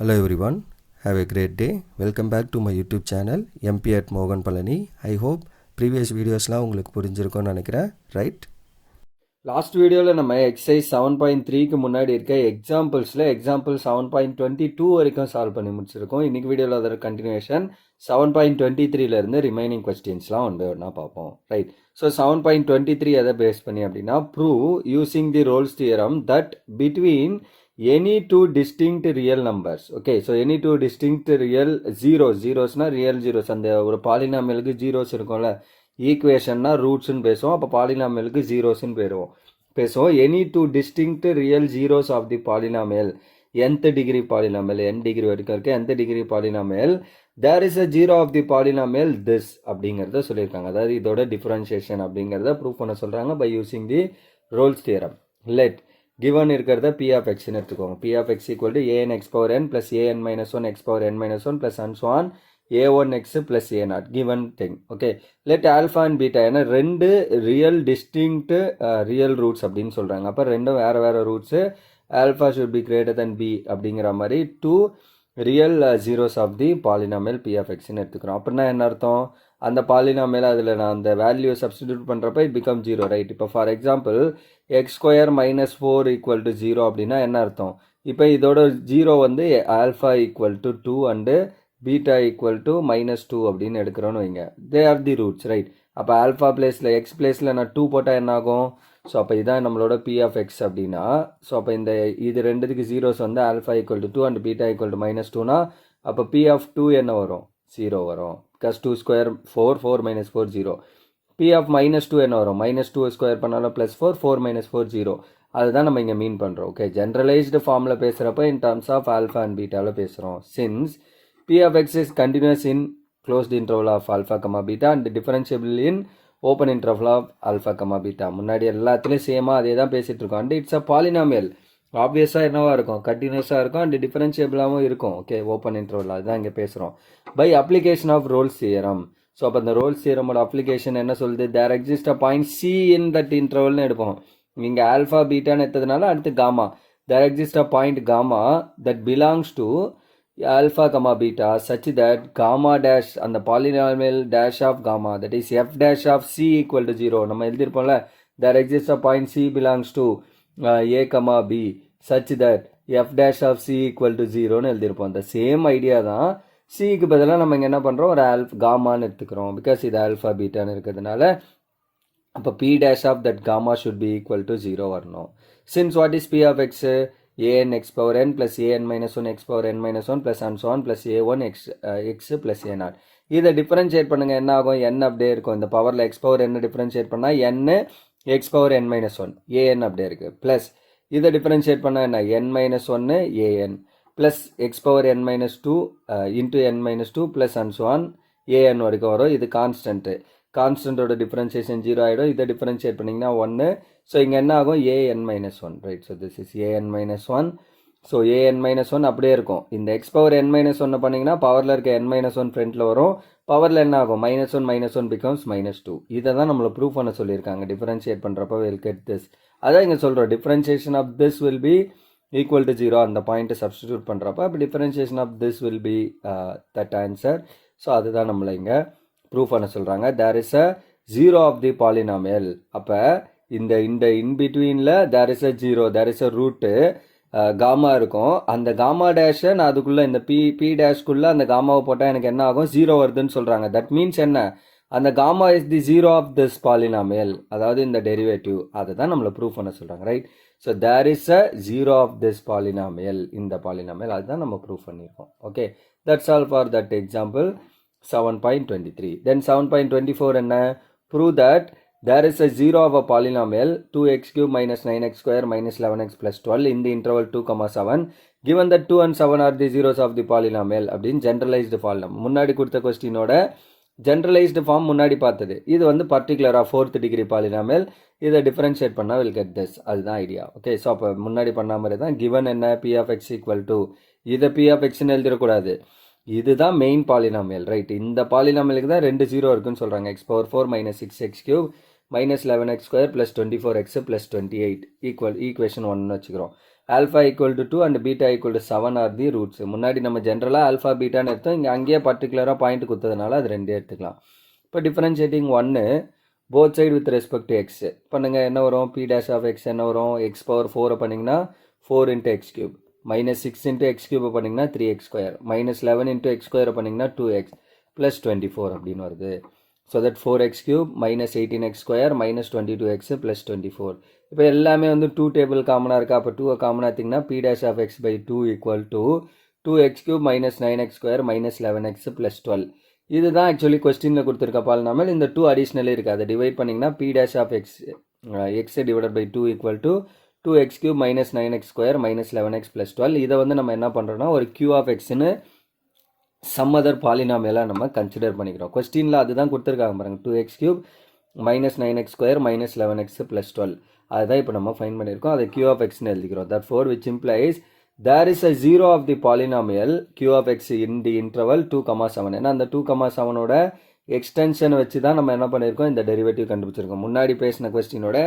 Hello everyone, have a great day. Welcome back to my YouTube channel MP at Mogan Palani. I hope previous videosலாம் உங்களுக்கு புரிஞ்சிருக்கும்னு நினைக்கிறேன், right? Last வீடியோவில் நம்ம exercise 7.3க்கு முன்னாடி இருக்க example 7.22 வரைக்கும் சால்வ் பண்ணி முடிச்சிருக்கோம். இன்னைக்கு வீடியோவில் அதோட கண்டினியூஷன் 7.23லேருந்து ரிமைனிங் கொஸ்டின்ஸ்லாம் ஒன்றா பார்ப்போம், ரைட்? ஸோ 7.23 எதை பேஸ் பண்ணி அப்படின்னா, prove using the Rolle's theorem that between any two distinct real numbers. Okay, so any two distinct real zeros real zeros. அந்த ஒரு பாலினாமியலுக்கு ஜீரோஸ் இருக்கும்ல, ஈக்குவேஷன்னா ரூட்ஸ்ன்னு பேசுவோம், அப்போ பாலினாமியலுக்கு ஜீரோஸ்ன்னு பேசுவோம். Any two distinct real zeros of the polynomial, nth degree polynomial, n degree வரைக்கும் இருக்கு, nth degree polynomial, there is a zero of the polynomial this அப்படிங்கிறத சொல்லியிருக்காங்க. அதாவது இதோட டிஃபரன்ஷியேஷன் அப்படிங்கிறத ப்ரூவ் பண்ண சொல்கிறாங்க by using the Rolle's theorem. Let given இருக்கிறத p of xன்னு எடுத்துக்கோங்க. p of x equal to an x power n plus an minus 1 x power n minus 1 plus and so on a1x plus a0 given thing. Okay, let alpha and beta ஏன்னா ரெண்டு real distinct real roots அப்படின்னு சொல்கிறாங்க. அப்போ ரெண்டும் வேறு roots. Alpha should be greater than b அப்படிங்கிற மாதிரி two real zeros of the polynomial p of xன்னு எடுத்துக்கிறோம். அப்படின்னா என்ன அர்த்தம்? அந்த பாலினாமியல் அதில் நான் அந்த வேல்யூ சப்ஸ்டிடியூட் பண்ணுறப்ப இட் பிகம் ஜீரோ, ரைட்? இப்போ for example x square minus 4 equal to zero அப்படின்னா என்ன அர்த்தம்? இப்போ இதோட ஜீரோ வந்து alpha equal to 2 and beta equal to -2 அப்படின்னு எடுக்கிறோன்னு வைங்க. They are the roots, right? அப்போ ஆல்ஃபா பிளேஸில் எக்ஸ் பிளேஸில் நான் 2 போட்டால் என்ன ஆகும்? ஸோ அப்போ இதான் நம்மளோட p of x அப்படின்னா, ஸோ அப்போ இது ரெண்டுத்துக்கு ஜீரோஸ் வந்து alpha equal to 2 and beta equal to -2னா அப்போ p of 2 என்ன வரும்? 0 வரும். Because 2 square 4 minus 4 0. p of -2 என்ன வரும்? -2 ஸ்கொயர் பண்ணாலும் +4 4 minus 4 0. அதுதான் நம்ம இங்கே மீன் பண்ணுறோம். ஓகே, ஜென்ரலைஸ்டு ஃபார்மில் பேசுகிறப்ப in terms of alpha and பீட்டாவில் பேசுகிறோம். Since p of x is continuous in closed interval of alpha comma beta and differentiable in open interval of alpha comma beta. முன்னாடி எல்லாத்துலேயும் சேமாக அதே தான் பேசிகிட்டு இருக்கோம். And it's a polynomial. ஆப்வியஸாக என்னவாக இருக்கும்? கண்டினியூஸாக இருக்கும் அண்ட் டிஃபரன்ஷியபிளாகவும் இருக்கும். ஓகே, ஓப்பன் இன்டர்வல் அதுதான் இங்கே பேசுகிறோம். By application of Rolle's theorem. So அப்போ அந்த ரோல்ஸ் தியரமோட அப்ளிகேஷன் என்ன சொல்லுது? There exist a point c in that இன்டர்வல்னு எடுப்போம். இங்கே ஆல்ஃபா பீட்டான்னு எடுத்ததுனால அடுத்து gamma. There exist a point gamma that belongs to alpha comma beta such that gamma dash and the polynomial dash of gamma, that is f dash of c equal to 0. நம்ம எழுதிருப்போம்ல, there exists a point c belongs to a comma b such that f dash of c equal to 0ன்னு எழுதிருப்போம். அந்த same idea தான். சிக்கு பதிலாக நம்ம இங்கே என்ன பண்ணுறோம்? ஒரு காமான்னு எடுத்துக்கிறோம். பிகாஸ் இது ஆல்ஃபா பீட்டான்னு இருக்கிறதுனால அப்போ p dash of that gamma should be equal to 0 வரணும். Since what is p of x? an x power n plus an minus 1 x power n minus 1 plus and so on plus a1 x plus a0. இதை differentiate பண்ணுங்க, என்ன ஆகும்? n அப்படியே இருக்கும். இந்த பவரில் x power n differentiate பண்ணால் n x power n minus 1 an அப்படியே இருக்குது. ப்ளஸ் இதை டிஃபரன்ஷியேட் பண்ணால் என்ன? n minus 1 an plus x power n minus 2 into n minus 2 plus and so on an வரைக்கும் வரும். இது கான்ஸ்டன்ட்டு. கான்ஸ்டன்ட்டோட டிஃபரன்ஷியேஷன் 0 ஆகிடும். இதை டிஃபரன்ஷியேட் பண்ணிங்கன்னா 1. ஸோ இங்கே என்ன ஆகும்? an minus 1, right? So this is an minus 1. So an minus 1 அப்படியே இருக்கும். இந்த எக்ஸ் பவர் n minus 1 பண்ணிங்கன்னா பவரில் இருக்க n minus 1 ஃப்ரண்ட்டில் வரும். பவரில் என்ன ஆகும்? -1 becomes -2. இதை தான் நம்மளை ப்ரூவ் பண்ண சொல்லியிருக்காங்க. டிஃபரன்ஷியேட் பண்ணுறப்ப வில் கெட் திஸ். அதான் இங்கே சொல்கிறோம், differentiation of this will be equal to 0. அந்த பாயிண்ட்டை சப்ஸ்டிடியூட் பண்ணுறப்ப அப்போ differentiation of this will be that answer. So அதுதான் நம்மளை இங்கே ப்ரூவ் பண்ண சொல்கிறாங்க. There is a zero of the polynomial. அப்போ இந்த இன்பிட்வீனில் there is a zero, there is a root gamma இருக்கும். அந்த காமா டேஷை நான் அதுக்குள்ளே இந்த பி டேஷ்குள்ளே அந்த காமாவை போட்டால் எனக்கு என்ன ஆகும்? 0 வருதுன்னு சொல்கிறாங்க. தட் மீன்ஸ் என்ன? அந்த gamma is the zero of this polynomial, அதாவது இந்த டெரிவேட்டிவ். அதை தான் நம்மளை ப்ரூவ் பண்ண சொல்கிறாங்க, right? So there is a zero of this polynomial, இந்த பாலினாமியல். அதுதான் நம்ம ப்ரூவ் பண்ணியிருக்கோம். Okay, that's all for that example 7.23. Then 7.24 என்ன? Prove that there is a zero of a polynomial 2x cube minus 9x square minus 11x plus 12 in the interval 2,7 given that 2 and 7 are the zeros of the polynomial அப்படின்னு generalized form. முன்னாடி கொடுத்த கொஸ்டினோட generalised form முன்னாடி பார்த்தது. இது வந்து பர்டிகுலராக 4th degree polynomial. இதை differentiate பண்ணால் வில் கெட் திஸ். அதுதான் ஐடியா. ஓகே, ஸோ அப்போ முன்னாடி பண்ண மாதிரி தான் கிவன் என்ன? p of x equal to, இதை p of xன்னு எழுதிடக்கூடாது. இதுதான் மெயின் பாலினாமியல், ரைட்? இந்த பாலினாமியலுக்கு தான் 2 0 இருக்குன்னு சொல்கிறாங்க. x power 4 minus 6x cube minus 11x square plus 24x plus 28 equation 1 வச்சுக்கிறோம். Alpha equal to 2 and beta equal to 7 are the roots. முன்னாடி நம்ம ஜென்ரலாக ஆல்ஃபா பீட்டான்னு எடுத்தோம், இங்கே அங்கேயே பர்டிகுலராக பாயிண்ட் கொடுத்ததுனால அது ரெண்டே எடுத்துக்கலாம். இப்போ differentiating 1 both side with respect to X பண்ணுங்க. என்ன வரும்? பி டேஷ் ஆஃப் எக்ஸ் என்ன வரும்? எக்ஸ் பவர் 4 பண்ணிங்கன்னா 4 into X cube, minus 6 into X cube பண்ணிங்கன்னா 3x square, minus 11 into X square பண்ணிங்கன்னா 2x ப்ளஸ் 24 அப்படின்னு வருது. So that 4x cube minus 18x square minus 22x plus 24. இப்போ எல்லாமே வந்து 2 டேபிள் காமனாக இருக்கா? அப்போ 2 காமனாக எடுத்திங்கன்னா p dash of x by 2 equal to 2x cube minus 9x square minus 11x plus 12. இதுதான் ஆக்சுவலி கொஸ்டினில் கொடுத்துருக்க பாலினாமியல். இந்த 2 அடிஷ்னலே இருக்குது, அதை டிவைட் பண்ணிங்கன்னா p dash of x x divided by 2 equal to 2x cube minus 9x square minus 11x plus 12. இதை வந்து நம்ம என்ன பண்ணுறோன்னா ஒரு q ஆஃப் எக்ஸ்னு சம் அதர் பாலினாமியலாக நம்ம கன்சிடர் பண்ணிக்கிறோம். கொஸ்டினில் அதுதான் கொடுத்துருக்காங்க பாருங்கள், 2x cube minus 9x square minus 11x plus 12. அதுதான் இப்போ நம்ம ஃபைன் பண்ணியிருக்கோம், அதை q ஆஃப் எக்ஸ்னு எழுதிக்கிறோம். That for which implies there is a 0 of the polynomial q of x in the interval 2,7. ஏன்னா அந்த 2,7ஓட எக்ஸ்டென்ஷன் வச்சு தான் நம்ம என்ன பண்ணியிருக்கோம், இந்த டெரிவேட்டிவ் கண்டுபிடிச்சிருக்கோம். முன்னாடி பேசின கொஸ்டினோட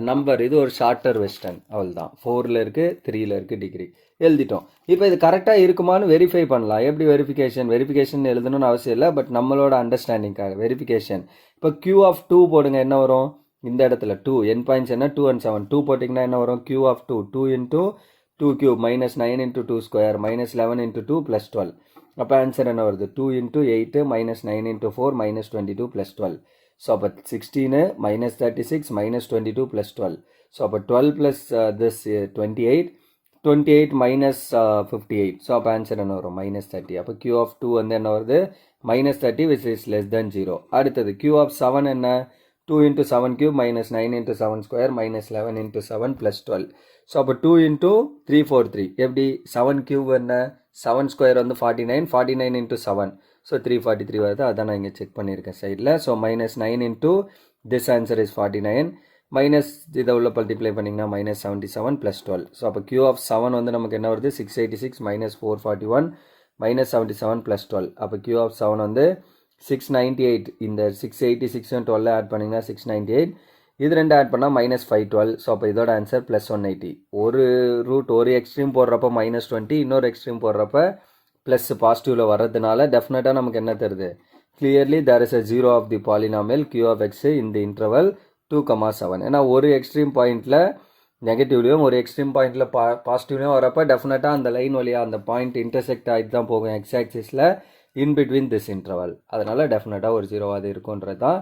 நம்பர் இது ஒரு ஷார்ட்டர் வெஸ்டர்ன், அவள் தான் 4ல் இருக்குது 3ல் இருக்குது டிகிரி எழுதிட்டோம். இப்போ இது கரெக்டாக இருக்குமான்னு வெரிஃபை பண்ணலாம். எப்படி வெரிஃபிகேஷன் எழுதணும்னு அவசியம் இல்லை, பட் நம்மளோட அண்டர்ஸ்டாண்டிங்காக வெரிஃபிகேஷன். இப்போ q ஆஃப் 2 போடுங்க, என்ன வரும்? இந்த இடத்துல 2 என் பாயிண்ட்ஸ் என்ன 2 and 7, 2 போட்டிங்கன்னா என்ன வரும்? q of 2 into 2 cube minus 9 into 2 square minus 11 into 2 plus 12. அப்போ ஆன்சர் என்ன வருது? 2 into 8 minus 9 into 4 minus 22 plus 12. So அப்போ 16 minus 36 minus 22 plus 12. ஸோ அப்போ 12 plus this 28 minus 58. ஸோ அப்போ ஆன்சர் என்ன வரும்? minus 30. அப்போ q of 2 வந்து என்ன வருது? minus 30 which is less than 0. அடுத்தது q of 7 என்ன? 2 into 7 cube minus 9 into 7 square minus 11 into 7 plus 12. So அப்போ 2 into 343 எப்படி? 7 கியூப் என்ன? 7 ஸ்கொயர் வந்து 49 into 7, ஸோ 343 வருது. அதான் நான் இங்கே செக் பண்ணியிருக்கேன் சைடில். So minus 9 into this answer is 49 minus இதை உள்ள மல்டிப்ளை பண்ணிங்கன்னா minus 77 plus 12. ஸோ அப்போ q ஆஃப் 7 வந்து நமக்கு என்ன வருது? 686 minus 441 minus 77 plus 12. அப்போ q ஆஃப் 7 வந்து 698. இந்த 686 12 ஆட் பண்ணிங்கன்னா 698, இது ரெண்டு ஆட் பண்ணால் minus 512. ஸோ அப்போ இதோட ஆன்சர் ப்ளஸ் 180. ஒரு ரூட் ஒரு எக்ஸ்ட்ரீம் போடுறப்ப minus 20, இன்னொரு எக்ஸ்ட்ரீம் போடுறப்ப ப்ளஸ் பாசிட்டிவில் வர்றதுனால டெஃபினட்டாக நமக்கு என்ன தருது? Clearly there is a 0 of the polynomial q of x in the interval 2,7. ஏன்னா ஒரு எக்ஸ்ட்ரீம் பாயிண்டில் நெகட்டிவ்லையும் ஒரு எக்ஸ்ட்ரீம் பாயிண்டில் பாசிட்டிவ்லையும் வரப்போ டெஃபினட்டாக அந்த லைன் வழியாக அந்த பாயிண்ட் இன்டர்செக்ட் ஆகிட்டு தான் போகும் எக்ஸ் ஆக்சிஸில் இன் பிட்வீன் திஸ் இன்டர்வல். அதனால் டெஃபினட்டாக ஒரு 0 அது இருக்குன்றது தான்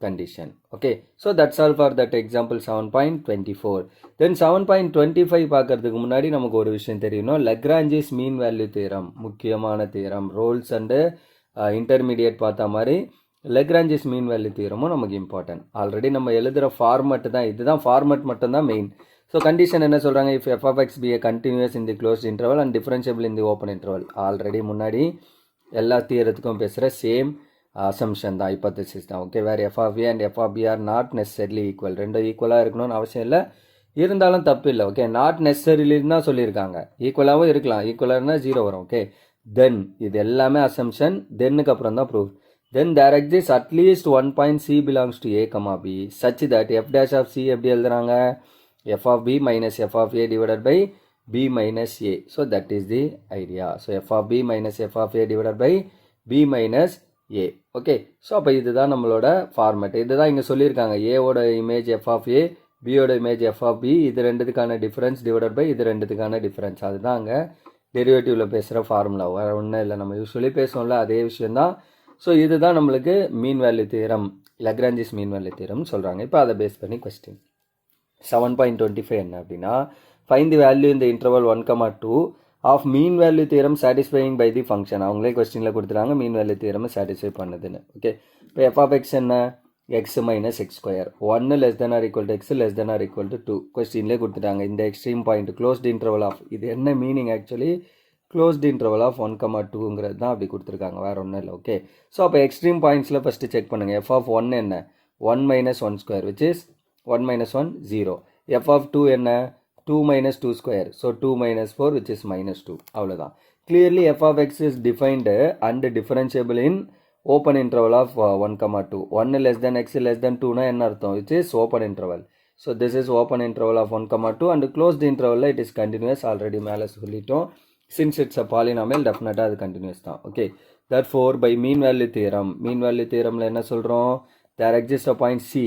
condition. Okay, so that's all for that example 7.24. then 7.25 பார்க்கிறதுக்கு முன்னாடி நமக்கு ஒரு விஷயம் தெரியணும். Lagrange's mean value theorem முக்கியமான தியரம். ரோல்ஸ் அண்ட் இன்டர்மீடியட் பார்த்த மாதிரி Lagrange's mean value theoremமும் நமக்கு இம்பார்ட்டன்ட். ஆல்ரெடி நம்ம எழுதுகிற ஃபார்மட் தான், இதுதான் ஃபார்மட் மட்டும்தான் மெயின். ஸோ கண்டிஷன் என்ன சொல்கிறாங்க? if f of x be a continuous in the closed interval and differentiable in the open interval. Already முன்னாடி எல்லா தியரத்துக்கும் பேசுகிற சேம் அசம்ஷன் தான், ஹைபோதசிஸ் தான். ஓகே, வேறு f of a and f of b are not necessarily equal. ரெண்டும் ஈக்குவலாக இருக்கணும்னு அவசியம் இல்லை, இருந்தாலும் தப்பு இல்லை. ஓகே, நாட் நெசசரிலின்னு தான் சொல்லியிருக்காங்க. ஈக்குவலாகவும் இருக்கலாம், ஈக்குவலாக 0 வரும். ஓகே, தென் இது எல்லாமே அசம்ஷன், தென்னுக்கு அப்புறம் தான் proof. Then there exist at least 1 point c belongs to a, b such that f dash of c எப்படி எழுதுறாங்க? f of b minus f of a divided by b minus a. so that is the idea. so f of b minus f of a divided by b minus a. Okay, so அப்போ இதுதான் நம்மளோட format. இதுதான் இங்கே சொல்லியிருக்காங்க. ஏவோட image F of ஏ, பியோட image F of B, இது ரெண்டுத்துக்கான difference divided by இது ரெண்டுத்துக்கான டிஃப்ரென்ஸ். அதுதான் அங்கே டெரிவேட்டிவில் பேசுகிற ஃபார்முலா. வேறு ஒன்றும் இல்லை, நம்ம யூஸ்வலி பேசுவோம்ல அதே விஷயந்தான். ஸோ இதுதான் நம்மளுக்கு mean value theorem, Lagrange's mean value தியரம்னு சொல்கிறாங்க. இப்போ அதை பேஸ் பண்ணி கொஸ்டின் 7.25 என்ன அப்படின்னா, ஃபைண்ட் தி வேல்யூ இந்த interval 1,2 of mean value theorem satisfying by the function. அவங்களே கொஸ்டினில் கொடுத்துறாங்க மீன் வேல்யூ தியரம் சாட்டிஸ்ஃபை பண்ணுதுன்னு. ஓகே, இப்போ எஃப் ஆஃப் எக்ஸ் என்ன? X minus x square 1 less than or equal to x less than or equal to 2 கொஸ்டின்லேயே கொடுத்துட்டாங்க. இந்த extreme point closed interval of, இது என்ன meaning actually? Closed interval of 1,2ங்கிறது தான் அப்படி கொடுத்துருக்காங்க, வேறு ஒன்றும் இல்லை. ஓகே, ஸோ அப்போ எக்ஸ்ட்ரீம் பாயிண்ட்ஸில் ஃபஸ்ட்டு செக் பண்ணுங்கள். எஃப் ஆஃப் 1 என்ன? 1 minus 1 square which is 1 minus 1 0. F of 2 என்ன? 2 minus 2 square, so 2 minus 4 which is minus 2. அவ்வளோதான். clearly f of x is defined and differentiable in open interval of 1,2. 1 less than x less than 2 னா என்ன அர்த்தம்? which is open interval. So this is open interval of 1,2 and closed இன்டர்வலில் it is continuous. Already மேலே சொல்லிட்டோம். Since it's a polynomial டெஃபினட்டாக அது continuous தான். Okay, therefore by mean value theoremல என்ன சொல்கிறோம்? there exists a point C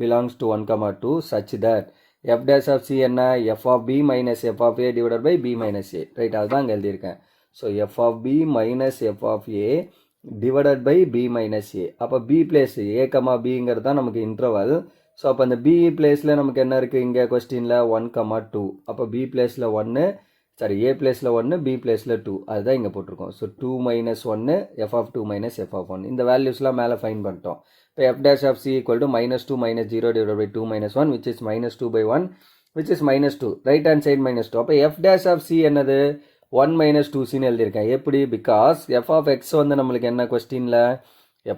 belongs to 1,2 such that f dash of C என்ன? f of b minus f of a divided by b minus a. Right, அதுதான் அங்கே எழுதியிருக்கேன். So f of b minus f of a divided by b minus a. அப்போ b place a, bங்கிறது தான் நமக்கு interval. So அப்போ அந்த b பிளேஸில் நமக்கு என்ன இருக்குது இங்கே கொஸ்டினில்? 1,2. அப்போ b பிளேஸில் 1, சாரி a பிளேஸில் 1, b பிளேஸில் 2, அதுதான் இங்கே போட்டிருக்கோம். So 2 minus 1 f of 2 minus f of 1. இந்த வேல்யூஸ்லாம் மேலே ஃபைன் பண்ணிட்டோம். இப்போ f dash of c equal to -2 minus 0 divided by 2 minus 1 which is -2 by 1 which is -2. Right hand side -2. அப்போ f dash of c என்னது? 1 minus 2cன்னு எழுதியிருக்கேன். எப்படி? Because f of x வந்து நம்மளுக்கு என்ன கொஸ்டினில்?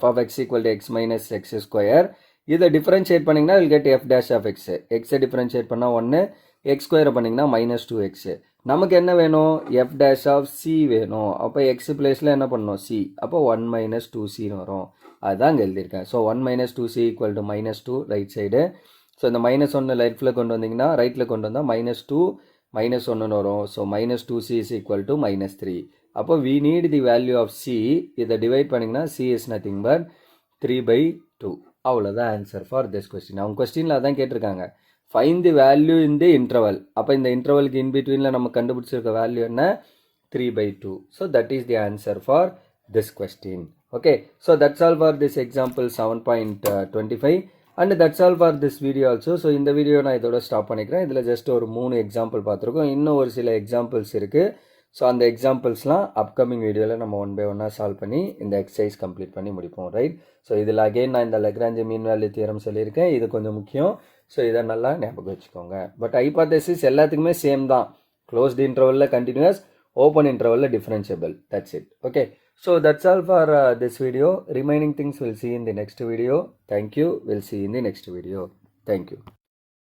f of x equal to x minus x square. இதை differentiate பண்ணிங்கன்னா will get f dash of x. எக்ஸை டிஃபரன்ஷியேட் பண்ணால் 1, x ஸ்கொயரை பண்ணிங்கன்னா -2x. நமக்கு என்ன வேணும்? f dash of c வேணும். அப்போ x பிளேஸில் என்ன பண்ணணும்? c. அப்போ 1 minus 2cன்னு வரும். அதுதான் இங்கே எழுதியிருக்கேன். So 1 minus 2c equal to -2 right side. So இந்த -1 ரைட்டில் கொண்டு வந்தீங்கன்னா, ரைட்டில் கொண்டு வந்தால் -2 -1 வரும். So -2c is equal to -3. அப்போ we need the value of c. இதை டிவைட் பண்ணிங்கன்னா c is nothing but 3/2. அவ்வளோதான் ஆன்சர் ஃபார் திஸ் கொஸ்டின். அவங்க கொஸ்டினில் அதான் கேட்டிருக்காங்க, find the value in the interval. அப்போ இந்த இன்டர்வலுக்கு இன்பிட்வீனில் நம்ம கண்டுபிடிச்சிருக்க வேல்யூ என்ன? 3/2. So that is the answer for this question. Okay, so that's all for this example 7.25 and that's all for this video also. So இந்த video நான் இதோட stop பண்ணிக்கிறேன். இதில் just ஒரு 3 எக்ஸாம்பிள் பார்த்துருக்கோம். இன்னும் ஒரு சில எக்ஸாம்பிள்ஸ் இருக்குது. ஸோ அந்த எக்ஸாம்பிள்ஸ்லாம் அப்கமிங் வீடியோவில் நம்ம 1 by 1 சால்வ் பண்ணி இந்த எக்ஸசைஸ் கம்ப்ளீட் பண்ணி முடிப்போம். ரைட், ஸோ இதில் அகெயின் நான் இந்த லெக்ராஞ்சி மீன் வேல்யூ தியரம் சொல்லியிருக்கேன். இது கொஞ்சம் முக்கியம். ஸோ இதை நல்லா ஞாபகம் வச்சுக்கோங்க. பட் ஹைபோதேசிஸ் எல்லாத்துக்குமே சேம் தான். க்ளோஸ்ட் இன்டர்வலில் கண்டினியூஸ், ஓப்பன் இன்டர்வலில் differentiable. That's it. Okay, so that's all for this video. Remaining things we'll see in the next video. Thank you. We'll see in the next video. Thank you.